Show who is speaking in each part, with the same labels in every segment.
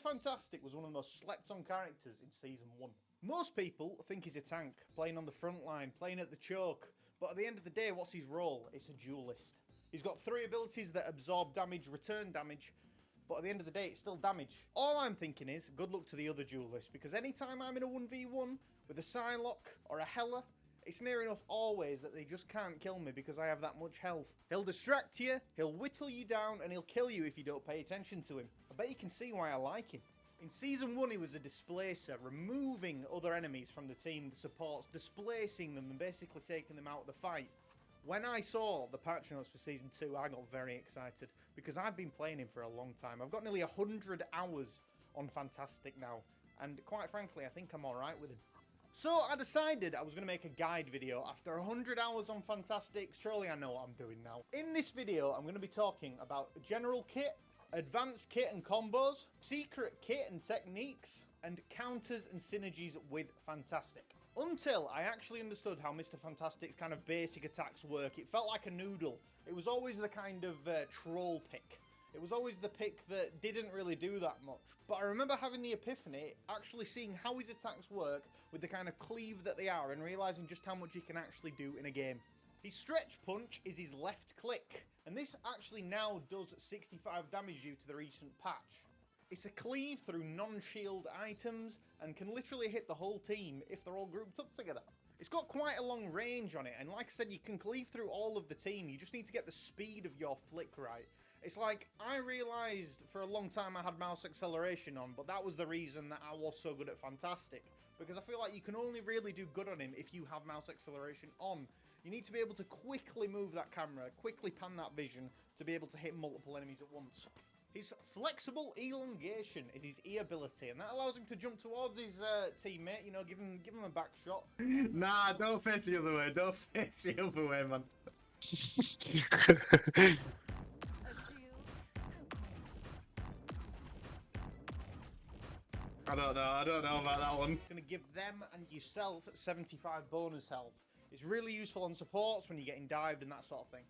Speaker 1: Fantastic was one of the most slept on characters in Season 1. Most people think he's a tank, playing on the front line, playing at the choke, but at the end of the day, what's his role? It's a duelist. He's got 3 abilities that absorb damage, return damage, but at the end of the day, it's still damage. All I'm thinking is, good luck to the other duelists, because anytime I'm in a 1v1 with a Psylocke or a Hela, it's near enough always that they just can't kill me because I have that much health. He'll distract you, he'll whittle you down, and he'll kill you if you don't pay attention to him. I bet you can see why I like him. In Season 1, he was a displacer, removing other enemies from the team, the supports, displacing them and basically taking them out of the fight. When I saw the patch notes for Season 2, I got very excited because I've been playing him for a long time. I've got nearly 100 hours on Fantastic now, and quite frankly, I think I'm alright with him. So I decided I was going to make a guide video. After 100 hours on Fantastic, surely I know what I'm doing now. In this video, I'm going to be talking about general kit, advanced kit and combos, secret kit and techniques, and counters and synergies with Fantastic. Until I actually understood how Mr. Fantastic's kind of basic attacks work, it felt like a noodle. It was always the kind of troll pick. It was always the pick that didn't really do that much. But I remember having the epiphany, actually seeing how his attacks work with the kind of cleave that they are and realising just how much he can actually do in a game. His stretch punch is his left click, and this actually now does 65 damage due to the recent patch. It's a cleave through non-shield items and can literally hit the whole team if they're all grouped up together. It's got quite a long range on it, and like I said, you can cleave through all of the team. You just need to get the speed of your flick right. It's like, I realised for a long time I had mouse acceleration on, but that was the reason that I was so good at Fantastic. Because I feel like you can only really do good on him if you have mouse acceleration on. You need to be able to quickly move that camera, quickly pan that vision, to be able to hit multiple enemies at once. His flexible elongation is his E ability, and that allows him to jump towards his teammate, you know, give him a back shot.
Speaker 2: Nah, don't face the other way, don't face the other way, man. I don't know about that one.
Speaker 1: Gonna give them and yourself 75 bonus health. It's really useful on supports when you're getting dived and that sort of thing.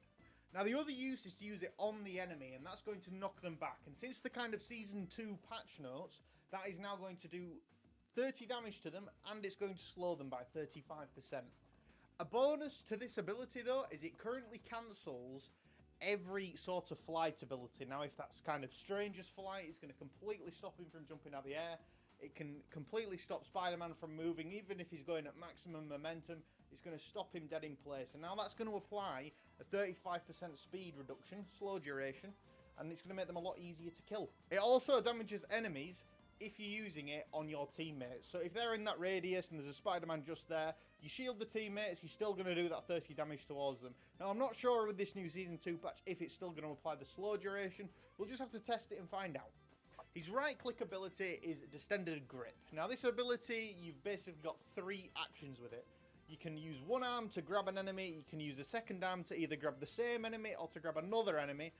Speaker 1: Now the other use is to use it on the enemy, and that's going to knock them back. And since the kind of Season 2 patch notes, that is now going to do 30 damage to them, and it's going to slow them by 35%. A bonus to this ability though is it currently cancels every sort of flight ability. Now if that's kind of Stranger's flight, it's going to completely stop him from jumping out of the air. It can completely stop Spider-Man from moving, even if he's going at maximum momentum. It's going to stop him dead in place. And now that's going to apply a 35% speed reduction, slow duration, and it's going to make them a lot easier to kill. It also damages enemies if you're using it on your teammates. So if they're in that radius and there's a Spider-Man just there, you shield the teammates, you're still going to do that 30 damage towards them. Now I'm not sure with this new Season 2 patch if it's still going to apply the slow duration. We'll just have to test it and find out. His right click ability is Distended Grip. Now this ability, you've basically got 3 actions with it. You can use one arm to grab an enemy, you can use a second arm to either grab the same enemy or to grab another enemy.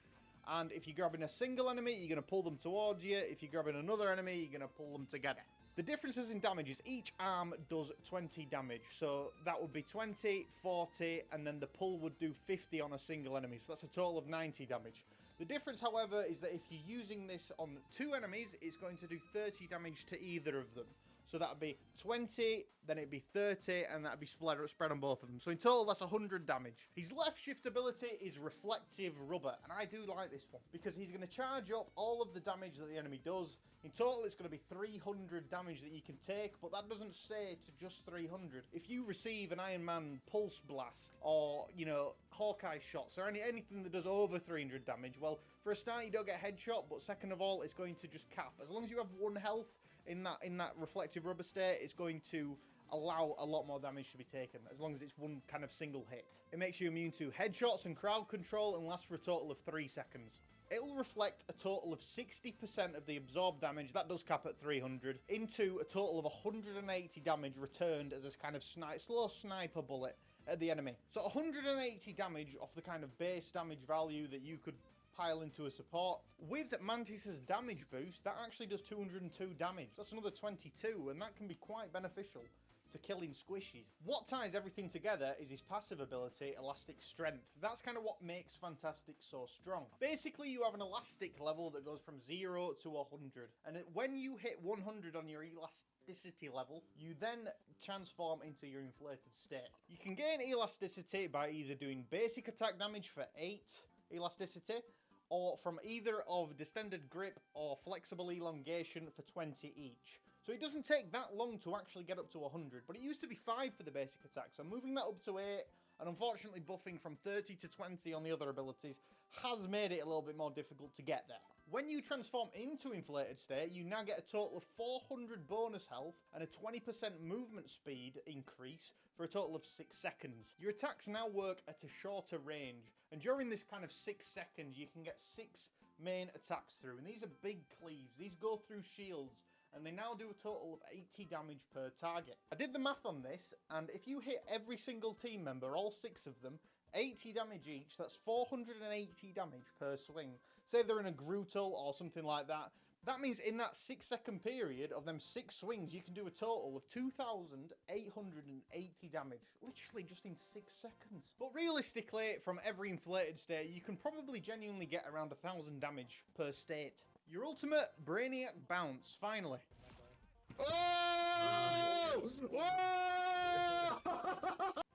Speaker 1: And if you're grabbing a single enemy, you're going to pull them towards you. If you're grabbing another enemy, you're going to pull them together. The differences in damage is each arm does 20 damage. So that would be 20, 40, and then the pull would do 50 on a single enemy. So that's a total of 90 damage. The difference, however, is that if you're using this on 2 enemies, it's going to do 30 damage to either of them. So that'd be 20, then it'd be 30, and that'd be spread on both of them. So in total, that's 100 damage. His left shift ability is Reflective Rubber, and I do like this one because he's going to charge up all of the damage that the enemy does. In total, it's going to be 300 damage that you can take, but that doesn't say to just 300. If you receive an Iron Man Pulse Blast, or, you know, Hawkeye shots, or anything that does over 300 damage, well, for a start, you don't get headshot, but second of all, it's going to just cap. As long as you have 1 health in that Reflective Rubber state, it's going to allow a lot more damage to be taken, as long as it's one kind of single hit. It makes you immune to headshots and crowd control and lasts for a total of 3 seconds. It'll reflect a total of 60% of the absorbed damage, that does cap at 300, into a total of 180 damage returned as a kind of slow sniper bullet at the enemy. So 180 damage off the kind of base damage value that you could pile into a support. With Mantis's damage boost, that actually does 202 damage. That's another 22, and that can be quite beneficial to killing squishies. What ties everything together is his passive ability, Elastic Strength. That's kind of what makes Fantastic so strong. Basically, you have an elastic level that goes from 0 to 100, and when you hit 100 on your elasticity level, you then transform into your inflated state. You can gain elasticity by either doing basic attack damage for 8 elasticity, or from either of Distended Grip or Flexible Elongation for 20 each. So it doesn't take that long to actually get up to 100, but it used to be 5 for the basic attack, so moving that up to 8, and unfortunately buffing from 30 to 20 on the other abilities has made it a little bit more difficult to get there. When you transform into Inflated State, you now get a total of 400 bonus health and a 20% movement speed increase for a total of 6 seconds. Your attacks now work at a shorter range, and during this kind of 6 seconds, you can get 6 main attacks through, and these are big cleaves. These go through shields, and they now do a total of 80 damage per target. I did the math on this, and if you hit every single team member, all 6 of them, 80 damage each, that's 480 damage per swing. Say they're in a Grutel or something like that. That means in that 6 second period of them 6 swings, you can do a total of 2,880 damage. Literally just in 6 seconds. But realistically, from every inflated state, you can probably genuinely get around 1,000 damage per state. Your ultimate Brainiac Bounce, finally.
Speaker 2: Oh!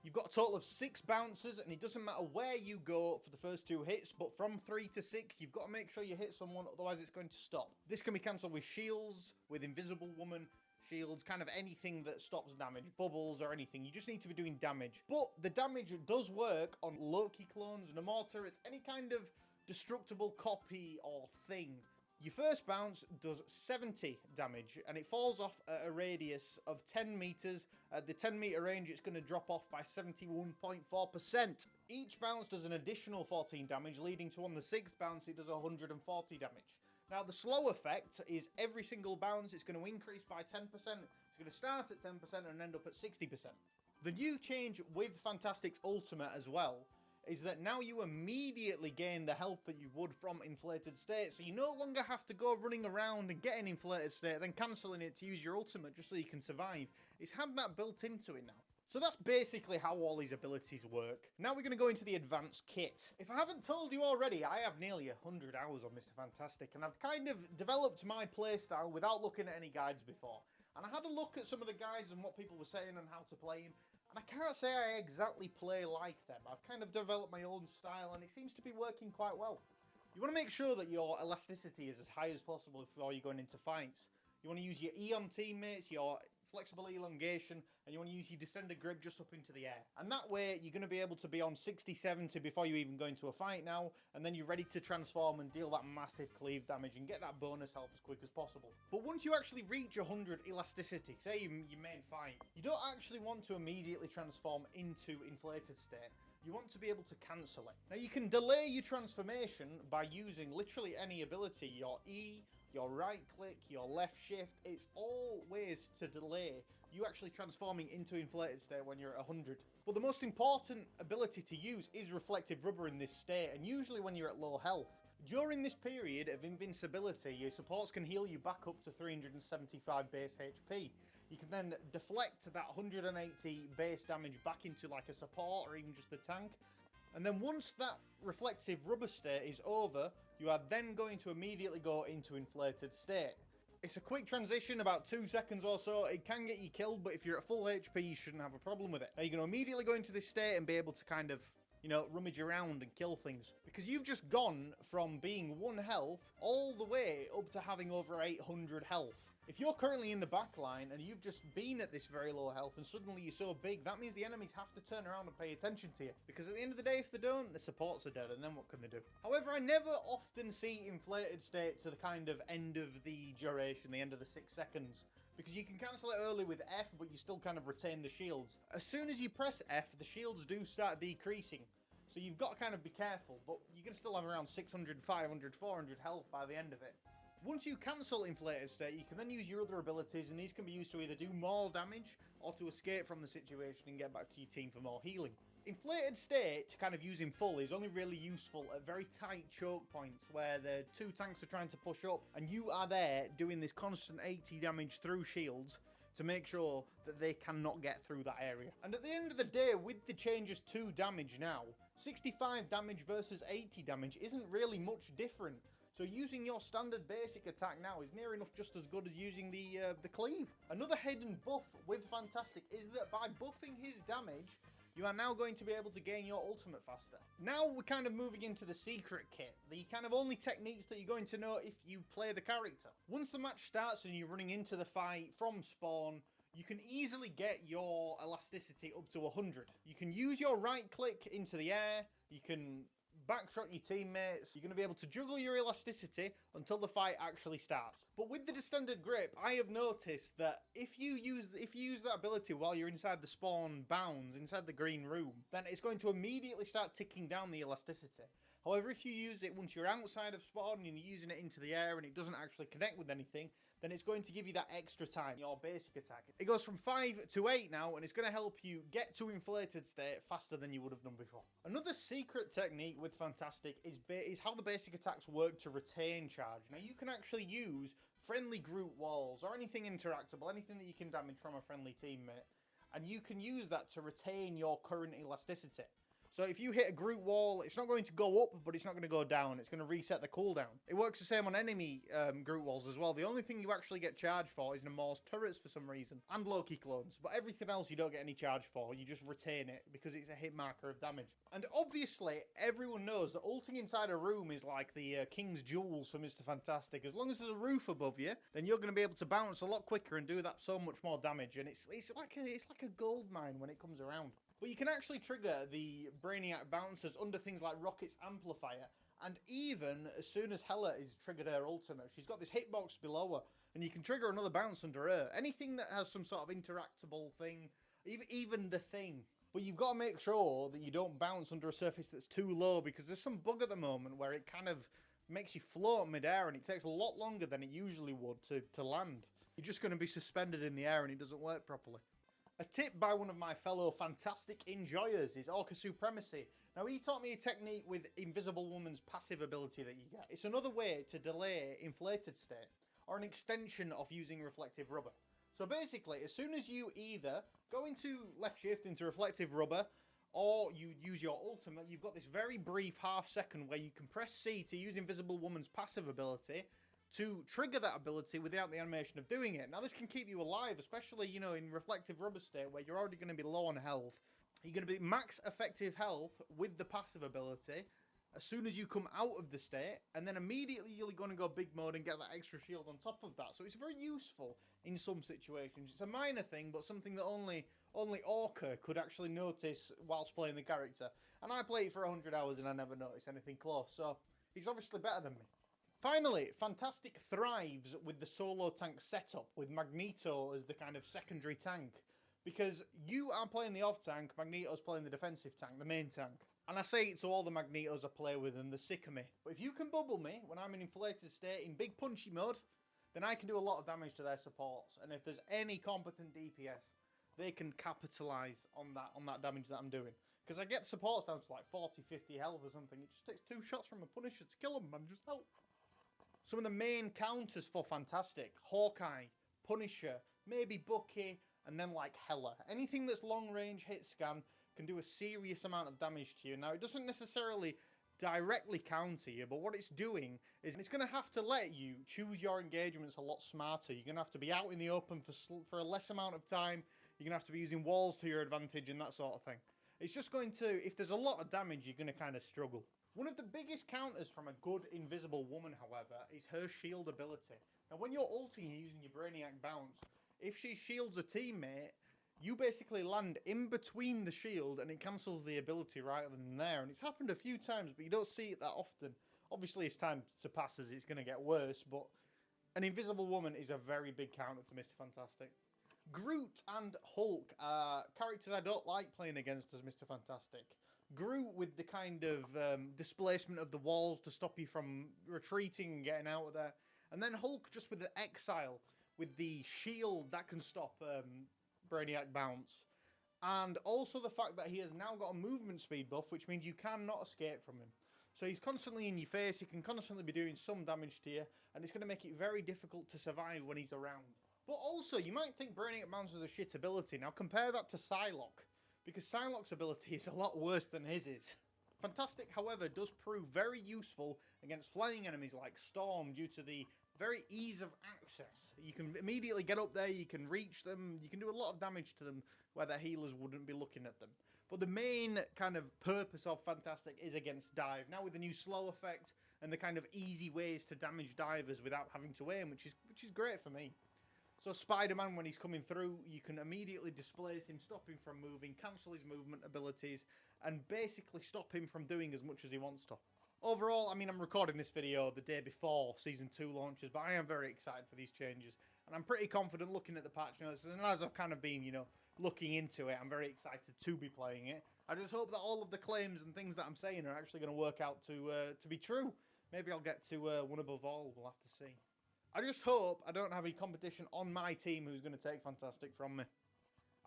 Speaker 1: You've got a total of 6 bounces, and it doesn't matter where you go for the first 2 hits, but from 3 to 6, you've got to make sure you hit someone, otherwise it's going to stop. This can be cancelled with shields, with Invisible Woman, shields, kind of anything that stops damage, bubbles or anything. You just need to be doing damage. But the damage does work on Loki clones, Namorta, it's any kind of destructible copy or thing. Your first bounce does 70 damage, and it falls off at a radius of 10 meters. At the 10 meter range, it's going to drop off by 71.4%. Each bounce does an additional 14 damage, leading to on the 6th bounce, it does 140 damage. Now, the slow effect is every single bounce, it's going to increase by 10%. It's going to start at 10% and end up at 60%. The new change with Fantastic's Ultimate as well is that now you immediately gain the health that you would from inflated state, so you no longer have to go running around and getting inflated state, then cancelling it to use your ultimate just so you can survive. It's had that built into it now. So that's basically how all these abilities work. Now we're going to go into the advanced kit. If I haven't told you already, I have nearly 100 hours on Mr. Fantastic, and I've kind of developed my playstyle without looking at any guides before. And I had a look at some of the guides and what people were saying and how to play him. And I can't say I exactly play like them. I've kind of developed my own style, and it seems to be working quite well. You want to make sure that your elasticity is as high as possible before you're going into fights. You want to use your Eon teammates, your Flexible Elongation, and you want to use your Descended Grip just up into the air. And that way, you're going to be able to be on 60, 70 before you even go into a fight now, and then you're ready to transform and deal that massive cleave damage and get that bonus health as quick as possible. But once you actually reach 100 elasticity, say your main fight, you don't actually want to immediately transform into inflated state. You want to be able to cancel it. Now, you can delay your transformation by using literally any ability, your E, your right click, your left shift. It's all ways to delay you actually transforming into inflated state when you're at 100. But the most important ability to use is Reflective Rubber in this state, and usually when you're at low health. During this period of invincibility, your supports can heal you back up to 375 base HP. You can then deflect that 180 base damage back into like a support or even just a tank. And then once that reflective rubber state is over, you are then going to immediately go into inflated state. It's a quick transition, about 2 seconds or so. It can get you killed, but if you're at full HP, you shouldn't have a problem with it. Now, you're going to immediately go into this state and be able to kind of, you know, rummage around and kill things. Because you've just gone from being 1 health all the way up to having over 800 health. If you're currently in the back line and you've just been at this very low health and suddenly you're so big, that means the enemies have to turn around and pay attention to you. Because at the end of the day, if they don't, the supports are dead, and then what can they do? However, I never often see inflated state to the kind of end of the duration, the end of the 6 seconds. Because you can cancel it early with F, but you still kind of retain the shields. As soon as you press F, the shields do start decreasing. So you've got to kind of be careful, but you're going to still have around 600, 500, 400 health by the end of it. Once you cancel inflated state, you can then use your other abilities, and these can be used to either do more damage or to escape from the situation and get back to your team for more healing. Inflated state, kind of using full, is only really useful at very tight choke points where the 2 tanks are trying to push up and you are there doing this constant 80 damage through shields to make sure that they cannot get through that area. And at the end of the day, with the changes to damage now, 65 damage versus 80 damage isn't really much different. So using your standard basic attack now is near enough just as good as using the cleave. Another hidden buff with Fantastic is that by buffing his damage, you are now going to be able to gain your ultimate faster. Now we're kind of moving into the secret kit, the kind of only techniques that you're going to know if you play the character. Once the match starts and you're running into the fight from spawn, you can easily get your elasticity up to 100. You can use your right click into the air, you can backshot your teammates, you're going to be able to juggle your elasticity until the fight actually starts. But with the Distended Grip, I have noticed that if you use that ability while you're inside the spawn bounds, inside the green room, then it's going to immediately start ticking down the elasticity. However, if you use it once you're outside of spawn and you're using it into the air and it doesn't actually connect with anything, then it's going to give you that extra time, your basic attack. It goes from 5 to 8 now, and it's going to help you get to inflated state faster than you would have done before. Another secret technique with Fantastic is how the basic attacks work to retain charge. Now, you can actually use friendly group walls or anything interactable, anything that you can damage from a friendly teammate, and you can use that to retain your current elasticity. So if you hit a group wall, it's not going to go up, but it's not going to go down. It's going to reset the cooldown. It works the same on enemy group walls as well. The only thing you actually get charged for is Namor's turrets for some reason, and Loki clones. But everything else you don't get any charge for. You just retain it because it's a hit marker of damage. And obviously, everyone knows that ulting inside a room is like the King's Jewels for Mr. Fantastic. As long as there's a roof above you, then you're going to be able to bounce a lot quicker and do that so much more damage. And it's like a gold mine when it comes around. But you can actually trigger the Brainiac bouncers under things like Rocket's Amplifier, and even as soon as Hela is triggered her ultimate, she's got this hitbox below her, and you can trigger another bounce under her. Anything that has some sort of interactable thing, even the thing. But you've got to make sure that you don't bounce under a surface that's too low, because there's some bug at the moment where it kind of makes you float midair, and it takes a lot longer than it usually would to land. You're just going to be suspended in the air, and it doesn't work properly. A tip by one of my fellow Fantastic enjoyers is Orca Supremacy. Now, he taught me a technique with Invisible Woman's passive ability that you get. It's another way to delay inflated state, or an extension of using reflective rubber. So basically, as soon as you either go into left shift into reflective rubber, or you use your ultimate, you've got this very brief half second where you can press C to use Invisible Woman's passive ability, to trigger that ability without the animation of doing it. Now, this can keep you alive, especially, you know, in reflective rubber state where you're already going to be low on health. You're going to be max effective health with the passive ability as soon as you come out of the state, and then immediately you're going to go big mode and get that extra shield on top of that. So it's very useful in some situations. It's a minor thing, but something that only Orca could actually notice whilst playing the character. And I play it for 100 hours and I never noticed anything close, so he's obviously better than me. Finally, Fantastic thrives with the solo tank setup, with Magneto as the kind of secondary tank. Because you are playing the off tank, Magneto's playing the defensive tank, the main tank. And I say it to all the Magnetos I play with and they're sick of me. But if you can bubble me when I'm in inflated state in big punchy mode, then I can do a lot of damage to their supports. And if there's any competent DPS, they can capitalise on that damage that I'm doing. Because I get supports down to like 40, 50 health or something. It just takes 2 shots from a Punisher to kill them, man. Just help. Some of the main counters for Fantastic: Hawkeye, Punisher, maybe Bucky, and then like Hela. Anything that's long range hit scan can do a serious amount of damage to you. Now, it doesn't necessarily directly counter you, but what it's doing is it's going to have to let you choose your engagements a lot smarter. You're going to have to be out in the open for a less amount of time. You're going to have to be using walls to your advantage and that sort of thing. It's just going to, if there's a lot of damage, you're going to kind of struggle. One of the biggest counters from a good Invisible Woman, however, is her shield ability. Now, when you're ulting using your Brainiac bounce, if she shields a teammate, you basically land in between the shield and it cancels the ability right then and there. And it's happened a few times, but you don't see it that often. Obviously, as time passes, it's going to get worse, but an Invisible Woman is a very big counter to Mr. Fantastic. Groot and Hulk are characters I don't like playing against as Mr. Fantastic. Groot with the kind of displacement of the walls to stop you from retreating and getting out of there. And then Hulk just with the exile, with the shield that can stop Brainiac bounce. And also the fact that he has now got a movement speed buff, which means you cannot escape from him. So he's constantly in your face, he can constantly be doing some damage to you, and it's going to make it very difficult to survive when he's around. But also, you might think Brainiac Man's was a shit ability. Now compare that to Psylocke, because Psylocke's ability is a lot worse than his is. Fantastic, however, does prove very useful against flying enemies like Storm due to the very ease of access. You can immediately get up there, you can reach them, you can do a lot of damage to them where their healers wouldn't be looking at them. But the main kind of purpose of Fantastic is against dive. Now with the new slow effect and the kind of easy ways to damage divers without having to aim, which is great for me. So Spider-Man, when he's coming through, you can immediately displace him, stop him from moving, cancel his movement abilities, and basically stop him from doing as much as he wants to. Overall, I mean, I'm recording this video the day before Season 2 launches, but I am very excited for these changes. And I'm pretty confident looking at the patch notes, and as I've kind of been, you know, looking into it, I'm very excited to be playing it. I just hope that all of the claims and things that I'm saying are actually going to work out to be true. Maybe I'll get to one above all, we'll have to see. I just hope I don't have any competition on my team who's going to take Fantastic from me.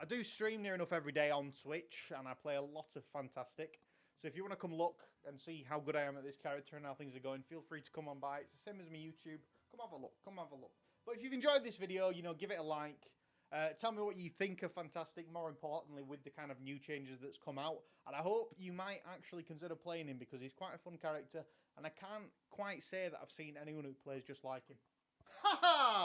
Speaker 1: I do stream near enough every day on Twitch, and I play a lot of Fantastic. So if you want to come look and see how good I am at this character and how things are going, feel free to come on by. It's the same as my YouTube. Come have a look. Come have a look. But if you've enjoyed this video, you know, give it a like. Tell me what you think of Fantastic, more importantly, with the kind of new changes that's come out. And I hope you might actually consider playing him because he's quite a fun character. And I can't quite say that I've seen anyone who plays just like him. Ha ha!